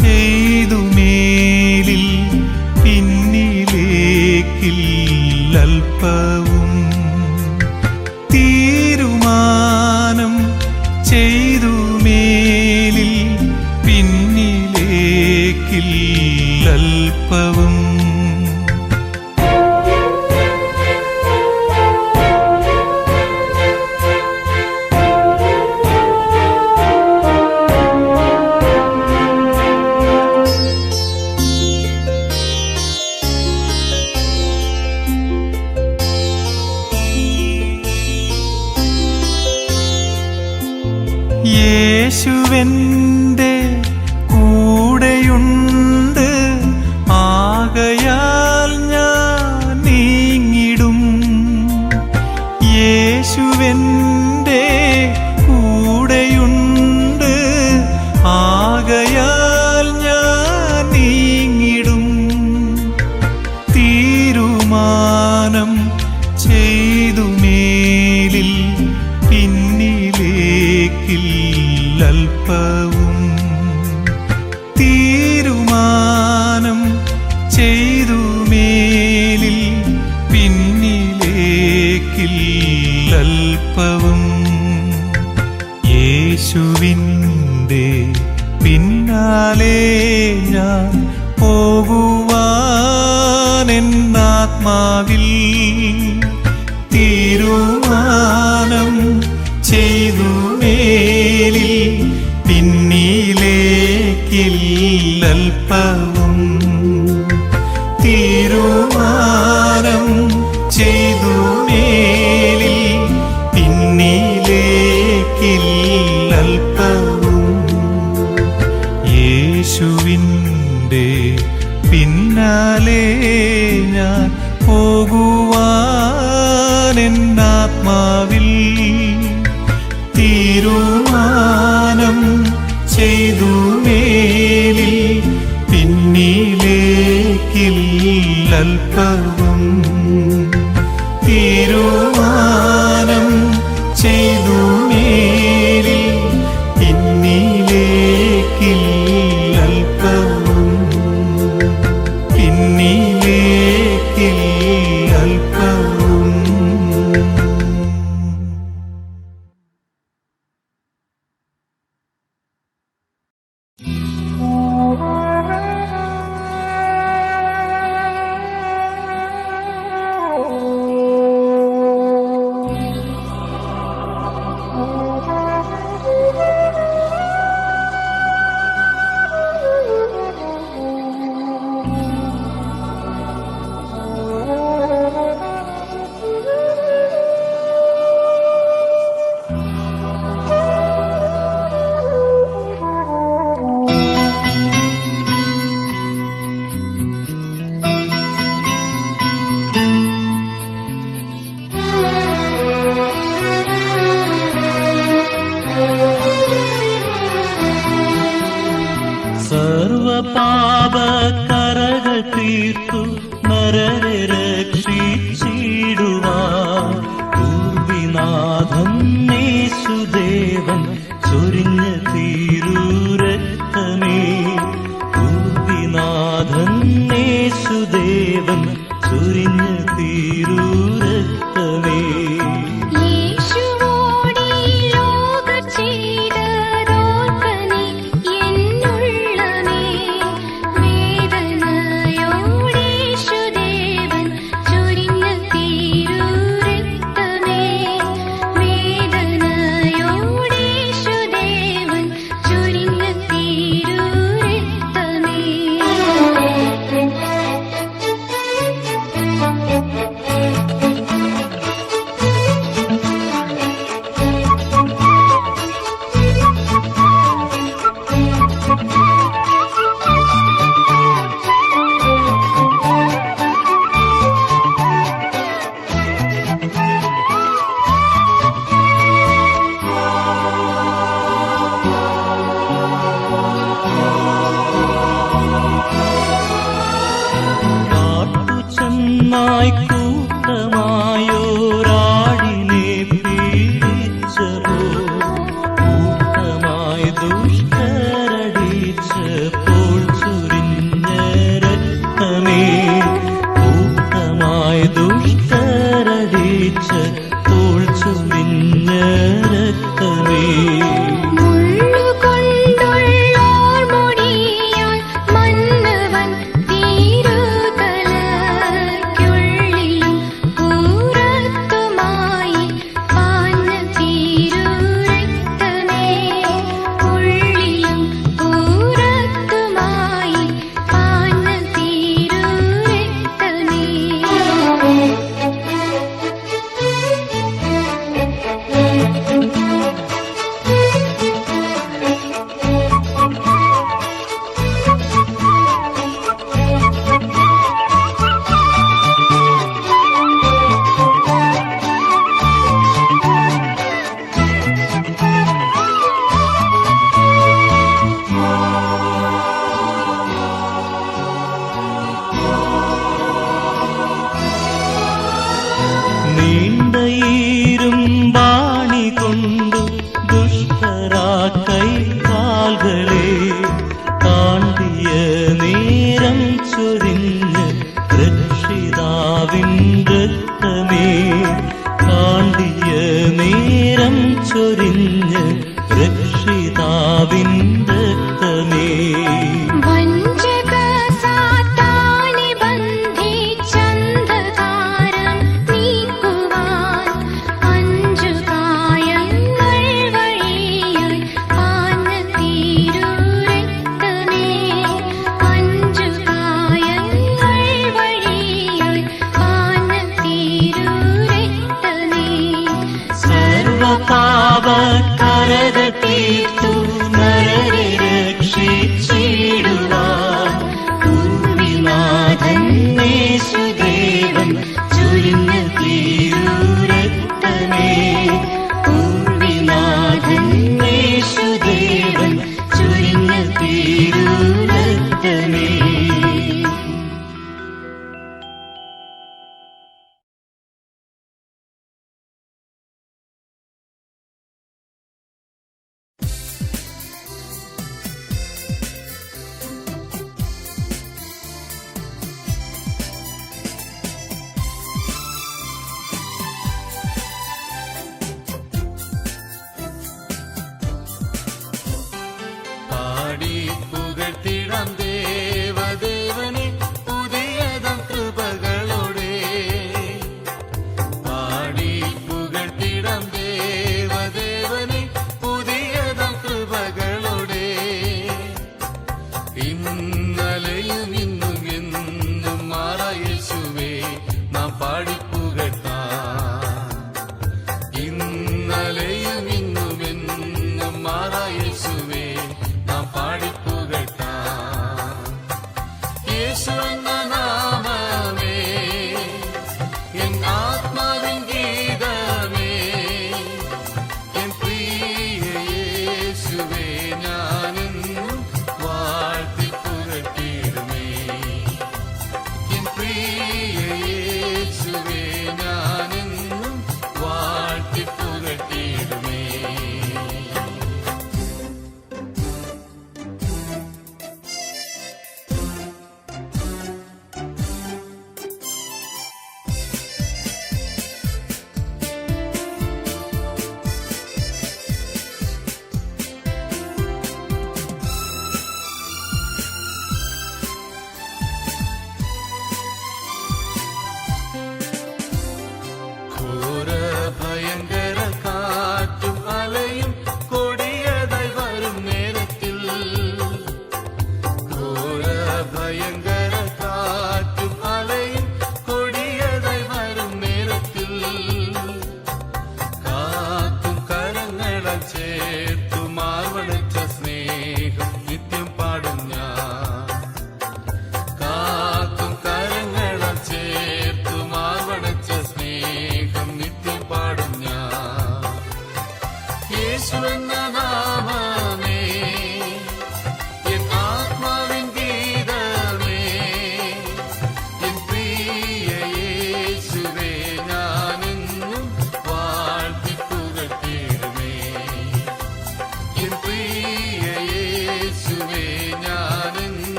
ചെയ്തു മേലിൽ പിന്നിലേക്കില്ലൽപ്പവും തീരുമാനം ചെയ്തു മേലിൽ പിന്നിലേക്കില്ലൽപ്പവും യേശുവെന്റെ കൂടെയുണ്ട്, ആകയാൽ ഞാൻ നീങ്ങിടും. യേശുവെന്റെ കൂടെയുണ്ട്, ആകയാൽ ഞാൻ നീങ്ങിടും. തീരുമാനം ചെയ്തു മേലിൽ പിന്നിലേക്കില്ലൽപ്പവും തീരുമാനം ചെയ്തു മേലിൽ പിന്നിലേക്കില്ലൽപ്പവും യേശുവിൻ്റെ പിന്നാലെ ഞാൻ പോകുവാനെന്നാത്മാവിൽ തീരുമാനം ചെയ്തു മേലിൽ പിന്നിലേക്കില്ലൽപ്പവും തീരുമാനം ചെയ്തു മേലിൽ പിന്നിലേക്കില്ലൽപ്പവും യേശുവിൻ്റെ പിന്നാലെ ഞാൻ പോകുവാനെന്നാത്മാവിൽ തീരുമാനം ചെയ്തു മേലിൽ പിന്നിലേക്കില്ലൽപ്പവും തീരുമാനം ചെയ്തു മേലിൽ പിന്നിലേക്കില്ലൽപ്പവും പിന്നിലേക്കില്ലൽപ്പവും. സർവപാപകരകൾ തീർത്തു നരരെ രക്ഷിച്ചിടുവാൻ ദുർവിനാഥൻ യേശുദേവൻ ചൊരിഞ്ഞ തിരുരക്തമേ ദുർവിനാഥൻ യേശുദേവൻ ചൊരിഞ്ഞ തിരുരക്തമേ വേദനയോടേശുദേവൻ ചൊരിഞ്ഞ തിരുരക്തമേ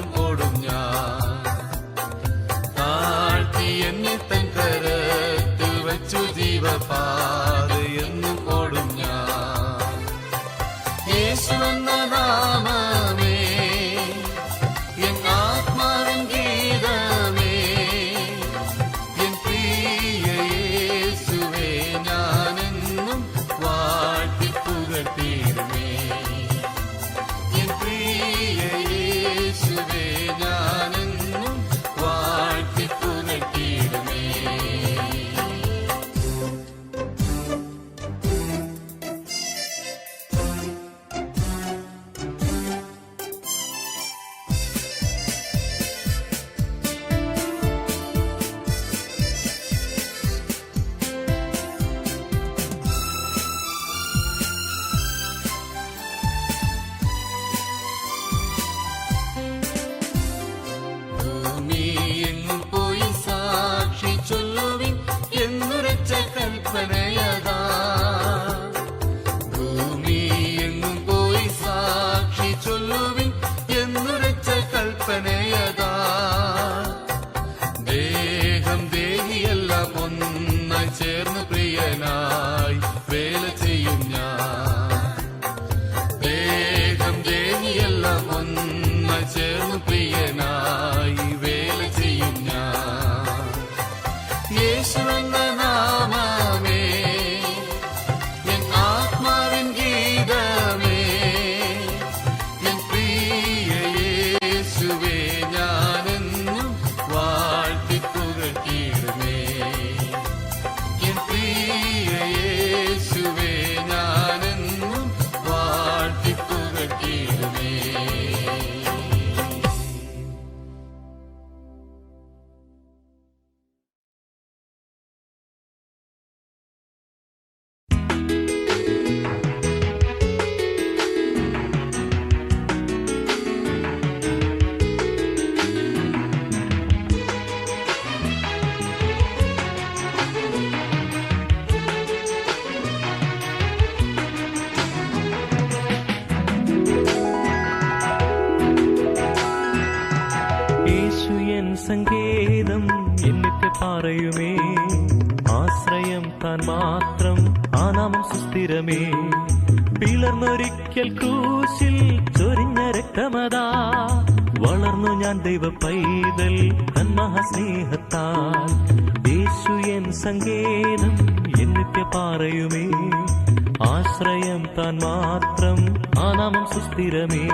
എന്നും ഓടും ഞാൻ. താഴ്ത്തി എന്നെ തൻ കരത്തിൽ വച്ചു ജീവപാത എന്നും ഓടും ഞാൻ. യേശു എന്ന നാമമേ എൻ ആത്മാവിൻ ഗീതമേ, എൻ പ്രിയ യേശുവേ ഞാനെന്നും വാഴ്ത്തി പുകഴ്ത്തിയിടുമേ. എൻ പ്രിയ യേശുവേ ഞാനെന്നും വാഴ്ത്തി പുകഴ്ത്തിയിടുമേ. ഭൂമിയെങ്ങും പോയി സാക്ഷി ചൊല്ലുവിൻ എന്നുരച്ച കൽപ്പനയതാ. ഭൂമിയെങ്ങും പോയി സാക്ഷി ചൊല്ലുവിൻ എന്നുരച്ച കൽപ്പനയതാ. ദേഹം ദേഹിയെല്ലാം ഒന്നായി ചേർന്ന് പ്രിയനായി വേല ചെയ്യും ഞാൻ. ദേഹം ദേഹിയെല്ലാം ഒന്നായി ചേർന്ന് പ്രിയനായി വേല ചെയ്യും ഞാൻ. യേശു എന്ന നാമമേ എൻ ആത്മാവിൻ ഗീതമേ, എൻ പ്രിയ യേശുവേ ഞാനെന്നും വാഴ്ത്തി പുകഴ്ത്തിയിടുമേ. എൻ പ്രിയ യേശുവേ ഞാനെന്നും വാഴ്ത്തി പുകഴ്ത്തിയിടുമേ. യേശു എൻ സങ്കേതം എന്നിട്ട് പറയുമേ, ആശ്രയം താൻ മാത്രം ആ നാമം സുസ്ഥിരമേ. പിളർന്നൊരിക്കൽ ക്രൂശിൽ ചൊരിഞ്ഞ രക്തമതാ, വളർന്നു ഞാൻ ദൈവ പൈതൽ തൻ മഹാസ്നേഹത്താൽ. യേശു എൻ സങ്കേതം എന്നിട്ട് പറയുമേ, ആശ്രയം താൻ മാത്രം ആ നാമം സുസ്ഥിരമേ.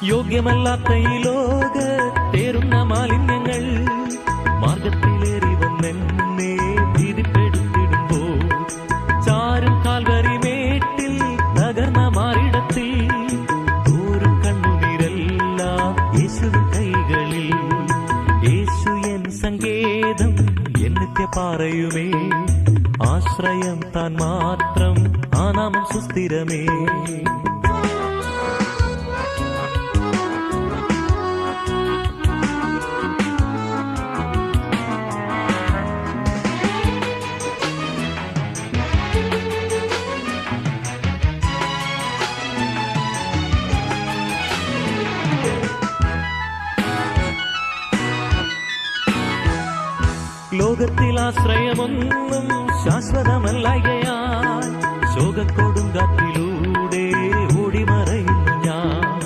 യോഗ്യമല്ലാത്ത ഈ ലോകത്തേറുന്ന മാലിന്യങ്ങൾ മാർഗത്തിലേറി വന്നെന്നെ ഭീതിപ്പെടുത്തിടുമ്പോൾ, ചാരും കാൽവരി മേട്ടിൽ തകർന്ന മാറിടത്തിൽ തോരും കണ്ണുനീരെല്ലാം യേശുവിൻ കൈകളിൽ. യേശു എൻ സങ്കേതം എന്നിട്ട് പറയുമേ, ആശ്രയം താൻ മാത്രം ആ നാമം സുസ്ഥിരമേ. ലോകത്തിൽ ആശ്രയമൊന്നും ശാശ്വതമല്ലയാൽ ശോകക്കൊടുങ്കാറ്റിലൂടെ ഓടിമറയുന്നു ഞാൻ.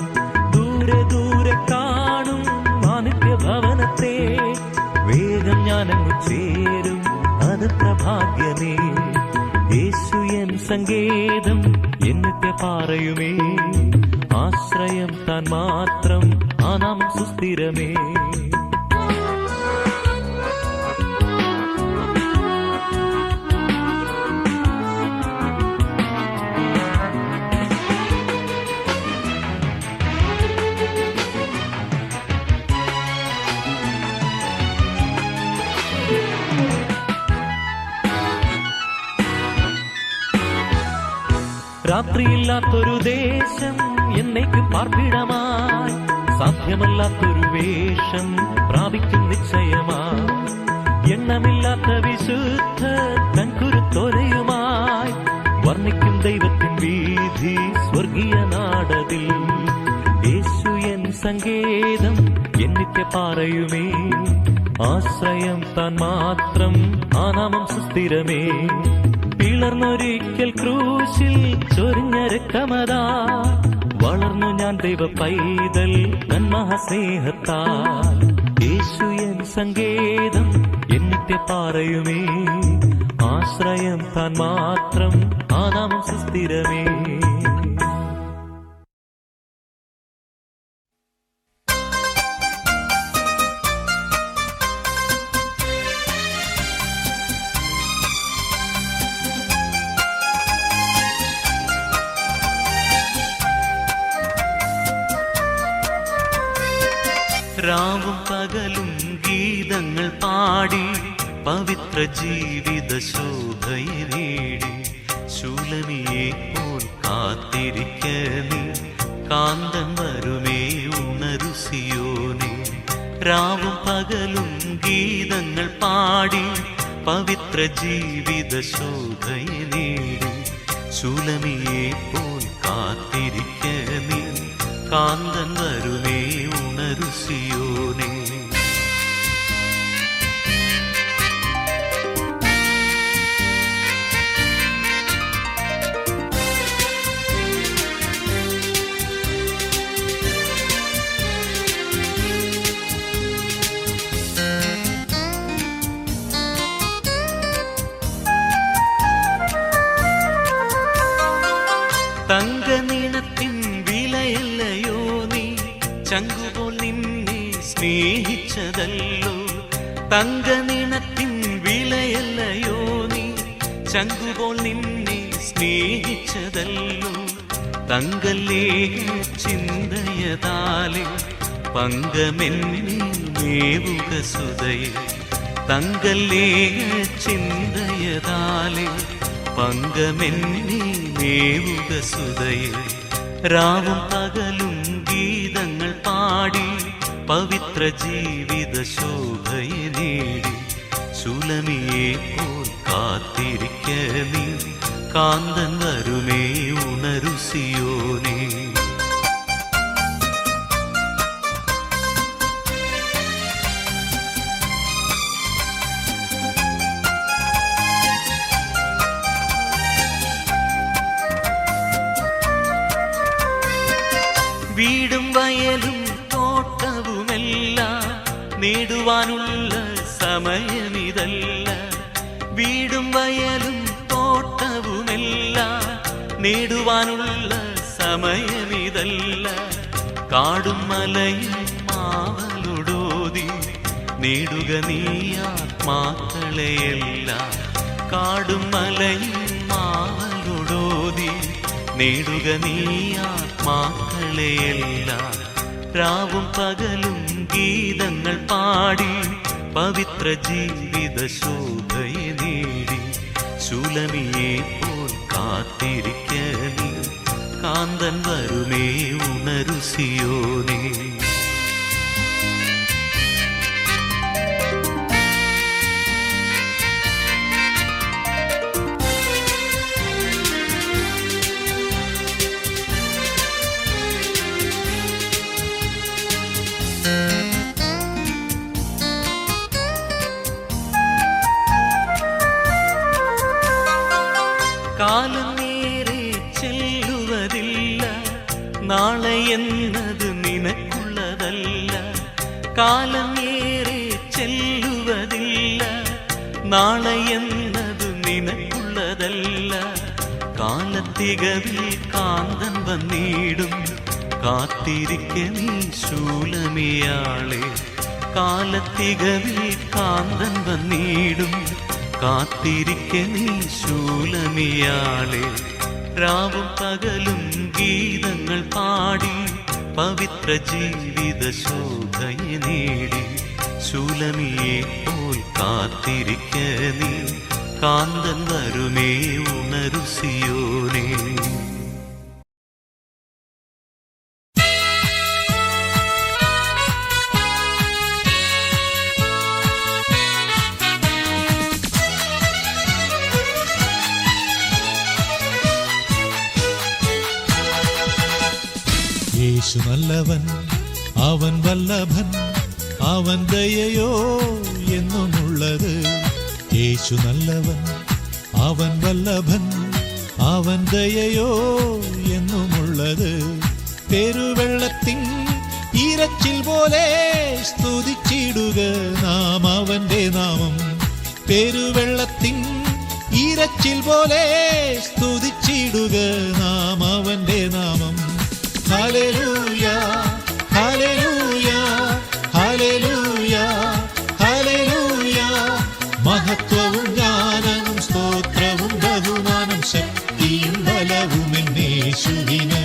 ദൂരെ ദൂരെ കാണും മാനിത്യഭവനത്തെ വേഗം ഞാനങ്ങു ചേരും, അതത്ര ഭാഗ്യമേ. യേശു എൻ സങ്കേതം എന്നിട്ട് പറയുമേ, ആശ്രയം താൻ മാത്രം ആ നാമം സുസ്ഥിരമേ. രാത്രിയില്ലാത്തൊരു ദേശം എന്നേക്ക് പാർപ്പിടമായി, സാധ്യമല്ലാത്തൊരു വേഷം പ്രാപിക്കും നിശ്ചയമായി. എണ്ണമില്ലാത്ത വിശുദ്ധ തൻകുരുത്തോലയുമായി വർണ്ണിക്കും ദൈവത്തിൻ വീഥി സ്വർഗീയ നാടതിൽ. യേശു എൻ സങ്കേതം എൻ നിത്യപാറയുമേ, ആശ്രയം താൻ മാത്രം ആ നാമം സുസ്ഥിരമേ. പിളർന്നൊരിക്കൽ ക്രൂശിൽ ചൊരിഞ്ഞ രക്തമതാ, വളർന്നു ഞാൻ ദൈവ പൈതൽ തൻ മഹാസ്നേഹത്താൽ. യേശു എൻ സങ്കേതം എൻ നിത്യപാറയുമേ, ആശ്രയം താൻ മാത്രം ആ നാമം സുസ്ഥിരമേ. രാവും പകലും ഗീതങ്ങൾ പാടി പവിത്ര ജീവിത ശോഭയെ നേടി. ശൂലമിയെ പോൽ കാത്തിരിക്ക നീ, കാന്തൻ വരുമേ ഉണരു സിയോനേ. രാവും പകലും ഗീതങ്ങൾ പാടി പവിത്ര ജീവിത ശോഭയെ നേടി. ശൂലമിയെ പോൽ കാത്തിരിക്ക നീ, കാന്തൻ വരുമേ ഉണരു സിയോനേ. തങ്കനിണത്തിൻ വിലയല്ലയോ നീ, ചങ്കുപോൽ നിന്നെ സ്നേഹിച്ചതല്ലോ. തങ്കനിണത്തിൻ വിലയല്ലയോ നീ, ചങ്കുപോൽ നിന്നെ സ്നേഹിച്ചതല്ലോ. തങ്കല്ലേഖ ചിന്തയതാലെ പങ്കമെന്നിൽ മേവുക സുതയെ. തങ്കല്ലേഖ ചിന്തയതാലെ പങ്കമെന്നിൽ മേവുക സുതയെ. രാവും പകലും ഗീതങ്ങൾ പാടി പവിത്ര ജീവിത ശോഭയെ നേടി. ശൂലമിയെ പോൽ കാത്തിരിക്ക നീ, കാന്തൻ വരുമേ ഉണരു സിയോനേ. വീടും വയലും തോട്ടവുമെല്ലാം നേടുവാനുള്ള സമയമിതല്ല. വീടും വയലും തോട്ടവുമെല്ലാം നേടുവാനുള്ള സമയമിതല്ല. കാടും മലയും മാവലുടോതി നേടുക നീ ആത്മാക്കളെയെല്ലാം. കാടും മലയും മാവലുടോതി നേടുക നീ ആത്മാക്കളെയെല്ലാം. രാവും പകലും ഗീതങ്ങൾ പാടി പവിത്ര ജീവിത ശോഭയെ നേടി. ശൂലമിയെ പോൽ കാത്തിരിക്ക നീ, കാന്തൻ വരുമേ ഉണരു സിയോനേ. കാലം നേരെ ചെല്ലുവതില്ല, നാളെ എന്നത് നിനക്കുള്ളതല്ല. കാലം നേരെ ചെല്ലുവതില്ല, നാളെ എന്നത് നിനക്കുള്ളതല്ല. കാലത്തികവിൽ കാന്തൻ വന്നിടും, കാത്തിരിക്ക നീ ശൂലമിയാളെ. കാലത്തികവിൽ കാന്തൻ വന്നിടും, കാത്തിരിക്ക നീ ശൂലമിയാളെ. രാവും പകലും ഗീതങ്ങൾ പാടി പവിത്ര ജീവിത ശോഭയെ നേടി. ശൂലമിയെ പോൽ കാത്തിരിക്ക നീ, കാന്തൻ വരുമേ ഉണരു സിയോനേ. യേശു നല്ലവൻ, അവൻ വല്ലഭൻ, അവൻ ദയയോ എന്നുമുള്ളത്. യേശു നല്ലവൻ, അവൻ വല്ലഭൻ, അവൻ ദയയോ എന്നുമുള്ളത്. പെരുവെള്ളത്തിൻ ഇരച്ചിൽ പോലെ സ്തുതിച്ചിടുക നാം അവന്റെ നാമം. പെരുവെള്ളത്തിൻ ഇരച്ചിൽ പോലെ സ്തുതിച്ചിടുക നാം അവന്റെ നാമം. Hallelujah hallelujah hallelujah hallelujah. മഹത്വവും ജ്ഞാനവും സ്തോത്രവും ബഹുമാനം ശക്തിയും ബലവും യേശുവിന്.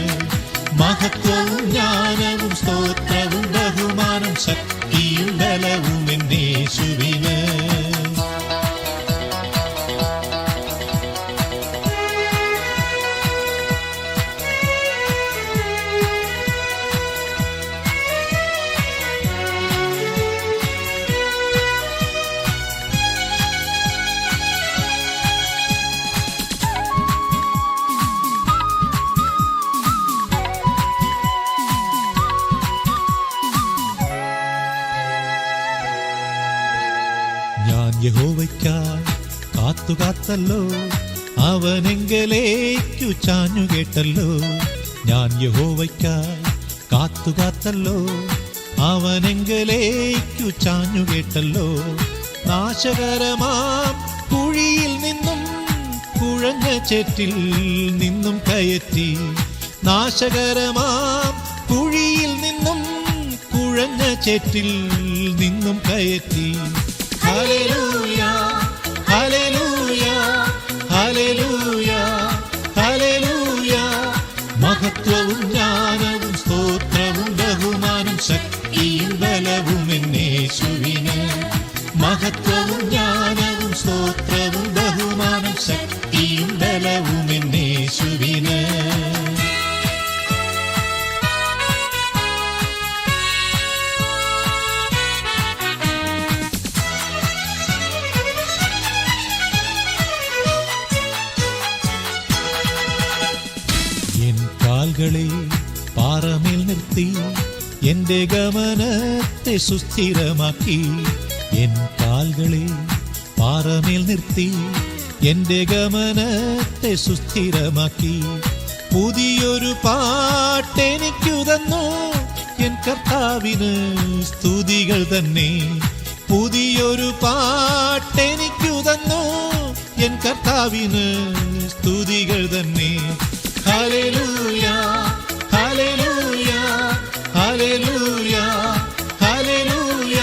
മഹത്വവും ജ്ഞാനവും സ്തോത്രവും ബഹുമാനം ശക്തിയും ബലവും യേശുവിന്. ഞാൻ യഹോവയ്ക്കായി കാത്തുകാത്തല്ലോ, അവനെങ്കലേക്കു ചാഞ്ഞു കേട്ടല്ലോ. ഞാൻ യഹോവയ്ക്കായി കാത്തുകാത്തല്ലോ, അവനെങ്കലേക്കു ചാഞ്ഞു കേട്ടല്ലോ. നാശകരമാം കുഴിയിൽ നിന്നും കുഴഞ്ഞ ചേറ്റിൽ നിന്നും കയറ്റി. നാശകരമാം കുഴിയിൽ നിന്നും കുഴഞ്ഞ ചേറ്റിൽ നിന്നും കയറ്റി. Hallelujah hallelujah hallelujah hallelujah. മഹത്വവും ജ്ഞാനവും സ്തോത്രവും ബഹുമാനം ശക്തിയും ബലവും യേശുവിന്. മഹത്വവും ജ്ഞാനവും സ്തോത്രവും ബഹുമാനം ശക്തിയും ബലവും യേശുവിന്. കാൽകളെ പാറമേൽ നിർത്തി എന്റെ ഗമനത്തെ സുസ്ഥിരമാക്കി. എൻ കാൽകളെ പാറമേൽ നിർത്തി എന്റെ ഗമനത്തെ സുസ്ഥിരമാക്കി. പുതിയൊരു പാട്ടെനിക്കു തന്നു എൻ കർത്താവിന് സ്തുതികൾ തന്നെ. പുതിയൊരു പാട്ടെനിക്കു തന്നു എൻ കർത്താവിന് സ്തുതികൾ തന്നെ. Hallelujah hallelujah hallelujah hallelujah.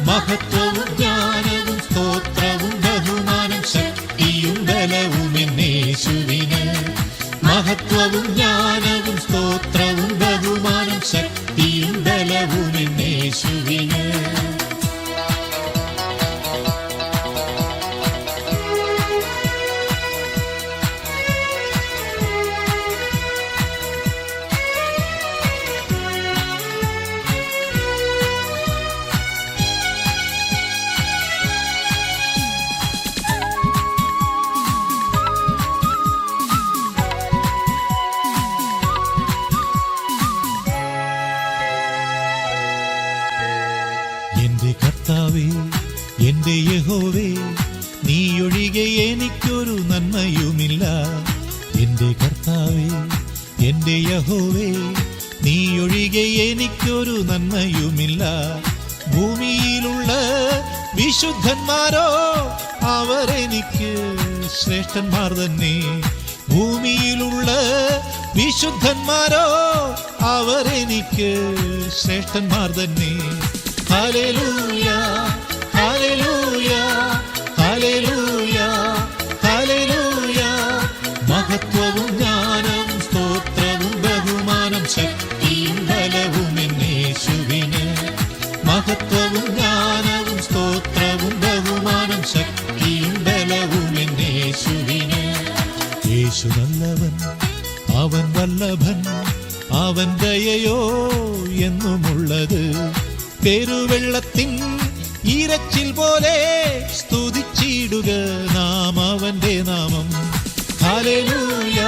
മഹത്വവും ജ്ഞാനവും സ്തോത്രവും ബഹുമാനം ശക്തിയും ബലവും യേശുവിന്. മഹത്വവും ജ്ഞാനവും സ്തോത്രവും ബഹുമാനം ശക്തിയും ബലവും യേശുവിന്. എന്റെ കർത്താവേ, എന്റെ യഹോവേ, നീയൊഴികെ എനിക്കൊരു നന്മയുമില്ല. എന്റെ കർത്താവേ, എന്റെ യഹോവേ, നീയൊഴികെ എനിക്കൊരു നന്മയുമില്ല. ഭൂമിയിലുള്ള വിശുദ്ധന്മാരോ അവരെനിക്ക് ശ്രേഷ്ഠന്മാർ തന്നെ. ഭൂമിയിലുള്ള വിശുദ്ധന്മാരോ അവരെനിക്ക് ശ്രേഷ്ഠന്മാർ തന്നെ. Hallelujah hallelujah hallelujah hallelujah. മഹത്വവും ജ്ഞാനവും സ്തോത്രവും ബഹുമാനം ശക്തിയും ബലവും യേശുവിന്. മഹത്വവും ജ്ഞാനവും സ്തോത്രവും ബഹുമാനം ശക്തിയും ബലവും യേശുവിന്. യേശു നല്ലവൻ, അവൻ വല്ലഭൻ, അവൻ ദയയോ എന്നുമുള്ളത്. പെരുവെള്ളത്തിൻ ഇരച്ചിൽ പോലെ സ്തുതിച്ചിടുക നാം അവന്റെ നാമം. ഹല്ലേലൂയ